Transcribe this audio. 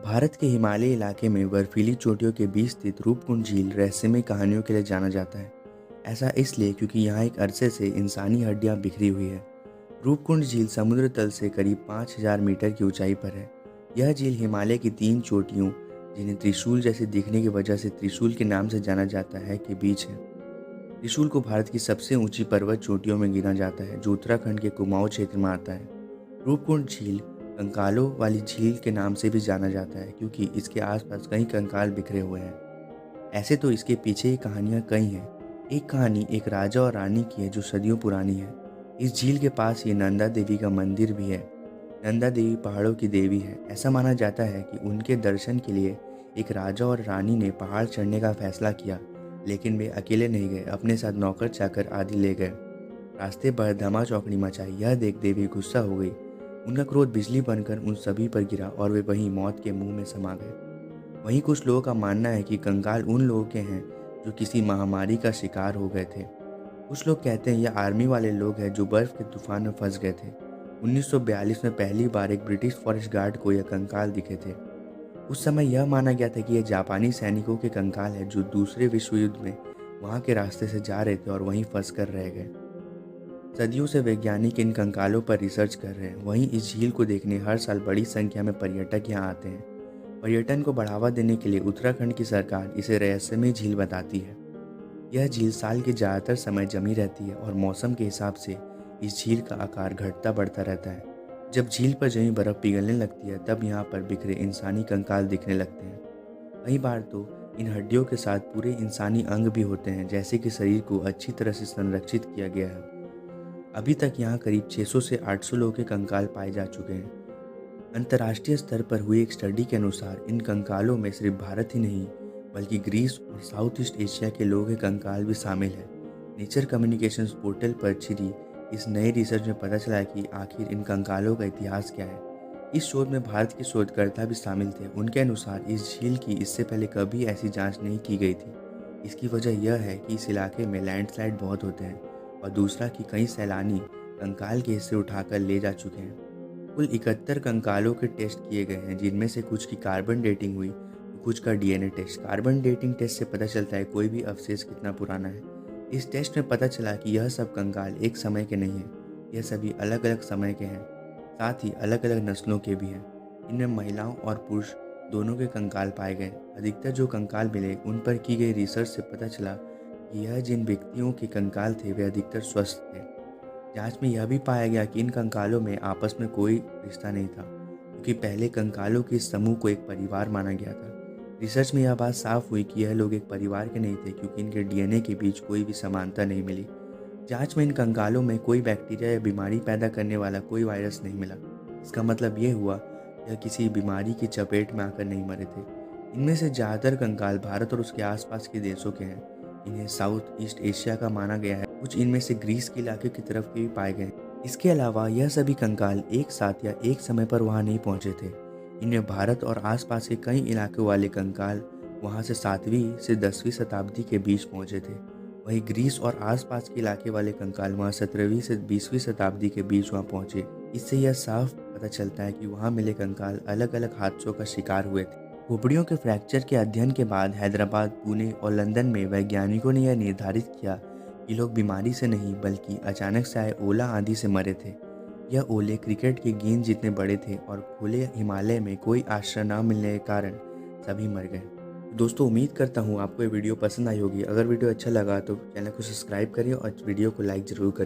भारत के हिमालयी इलाके में बर्फीली चोटियों के बीच स्थित रूपकुंड झील रहस्यमय कहानियों के लिए जाना जाता है। ऐसा इसलिए क्योंकि यहाँ एक अरसे से इंसानी हड्डियाँ बिखरी हुई है। रूपकुंड झील समुद्र तल से करीब 5000 मीटर की ऊंचाई पर है। यह झील हिमालय की 3 चोटियों, जिन्हें त्रिशूल जैसे दिखने की वजह से त्रिशूल के नाम से जाना जाता है, के बीच है। त्रिशूल को भारत की सबसे ऊंची पर्वत चोटियों में गिना जाता है, जो उत्तराखंड के कुमाऊं क्षेत्र में आता है। रूपकुंड झील कंकालों वाली झील के नाम से भी जाना जाता है, क्योंकि इसके आसपास कई कंकाल बिखरे हुए हैं। ऐसे तो इसके पीछे की कहानियाँ कई हैं। एक कहानी एक राजा और रानी की है, जो सदियों पुरानी है। इस झील के पास ही नंदा देवी का मंदिर भी है। नंदा देवी पहाड़ों की देवी है। ऐसा माना जाता है कि उनके दर्शन के लिए एक राजा और रानी ने पहाड़ चढ़ने का फैसला किया, लेकिन वे अकेले नहीं गए, अपने साथ नौकर चाकर आदि ले गए। रास्ते पर धमा चौकड़ी मचाई। यह देख देवी गुस्सा हो गई। उनका क्रोध बिजली बनकर उन सभी पर गिरा और वे वहीं मौत के मुंह में समा गए। वहीं कुछ लोगों का मानना है कि कंकाल उन लोगों के हैं जो किसी महामारी का शिकार हो गए थे। कुछ लोग कहते हैं यह आर्मी वाले लोग हैं जो बर्फ के तूफान में फंस गए थे। 1942 में पहली बार एक ब्रिटिश फॉरेस्ट गार्ड को यह कंकाल दिखे थे। उस समय यह माना गया था कि यह जापानी सैनिकों के कंकाल है, जो दूसरे विश्व युद्ध में वहां के रास्ते से जा रहे थे और वहीं फंस कर रह गए। सदियों से वैज्ञानिक इन कंकालों पर रिसर्च कर रहे हैं। वहीं इस झील को देखने हर साल बड़ी संख्या में पर्यटक यहाँ आते हैं। पर्यटन को बढ़ावा देने के लिए उत्तराखंड की सरकार इसे रहस्यमय झील बताती है। यह झील साल के ज़्यादातर समय जमी रहती है और मौसम के हिसाब से इस झील का आकार घटता बढ़ता रहता है। जब झील पर जमी बर्फ़ पिघलने लगती है, तब यहाँ पर बिखरे इंसानी कंकाल दिखने लगते हैं। कई बार तो इन हड्डियों के साथ पूरे इंसानी अंग भी होते हैं, जैसे कि शरीर को अच्छी तरह से संरक्षित किया गया है। अभी तक यहाँ करीब 600 से 800 लोगों के कंकाल पाए जा चुके हैं। अंतर्राष्ट्रीय स्तर पर हुई एक स्टडी के अनुसार इन कंकालों में सिर्फ भारत ही नहीं, बल्कि ग्रीस और साउथ ईस्ट एशिया के लोगों के कंकाल भी शामिल है। नेचर कम्युनिकेशंस पोर्टल पर छिड़ी इस नई रिसर्च में पता चला कि आखिर इन कंकालों का इतिहास क्या है। इस शोध में भारत के शोधकर्ता भी शामिल थे। उनके अनुसार इस झील की इससे पहले कभी ऐसी जांच नहीं की गई थी। इसकी वजह यह है कि इस इलाके में लैंडस्लाइड बहुत होते हैं, और दूसरा कि कई सैलानी कंकाल के हिस्से उठाकर ले जा चुके हैं। कुल 71 कंकालों के टेस्ट किए गए हैं, जिनमें से कुछ की कार्बन डेटिंग हुई, तो कुछ का DNA test. Carbon dating test से पता चलता है कोई भी अवशेष कितना पुराना है। इस टेस्ट में पता चला कि यह सब कंकाल एक समय के नहीं हैं, यह सभी अलग अलग समय के हैं, साथ ही अलग अलग नस्लों के भी हैं। इनमें महिलाओं और पुरुष दोनों के कंकाल पाए गए। अधिकतर जो कंकाल मिले, उन पर की गई रिसर्च से पता चला कि यह जिन व्यक्तियों के कंकाल थे, वे अधिकतर स्वस्थ थे। जांच में यह भी पाया गया कि इन कंकालों में आपस में कोई रिश्ता नहीं था, क्योंकि पहले कंकालों के इस समूह को एक परिवार माना गया था। रिसर्च में यह बात साफ हुई कि यह लोग एक परिवार के नहीं थे, क्योंकि इनके डीएनए के बीच कोई भी समानता नहीं मिली। जांच में इन कंकालों में कोई बैक्टीरिया या बीमारी पैदा करने वाला कोई वायरस नहीं मिला। इसका मतलब ये हुआ यह किसी बीमारी की चपेट में आकर नहीं मरे थे। इनमें से ज़्यादातर कंकाल भारत और उसके आसपास के देशों के हैं। इन्हें साउथ ईस्ट एशिया का माना गया है। कुछ इनमें से ग्रीस के इलाके की तरफ के भी पाए गए। इसके अलावा यह सभी कंकाल एक साथ या एक समय पर वहां नहीं पहुंचे थे। इनमें भारत और आसपास के कई इलाकों वाले कंकाल वहां से 7वीं से 10वीं शताब्दी के बीच पहुंचे थे। वहीं ग्रीस और आसपास के इलाके वाले कंकाल वहां 17वीं से 20वीं शताब्दी के बीच वहां पहुंचे। इससे यह साफ पता चलता है कि वहां मिले कंकाल अलग अलग हादसों का शिकार हुए थे। खोपड़ियों के फ्रैक्चर के अध्ययन के बाद हैदराबाद, पुणे और लंदन में वैज्ञानिकों ने यह निर्धारित किया कि लोग बीमारी से नहीं, बल्कि अचानक से आए ओला आंधी से मरे थे। यह ओले क्रिकेट की गेंद जितने बड़े थे और खुले हिमालय में कोई आश्रय न मिलने के कारण सभी मर गए। दोस्तों, उम्मीद करता हूँ आपको ये वीडियो पसंद आई होगी। अगर वीडियो अच्छा लगा तो चैनल को सब्सक्राइब करें और वीडियो को लाइक ज़रूर करें।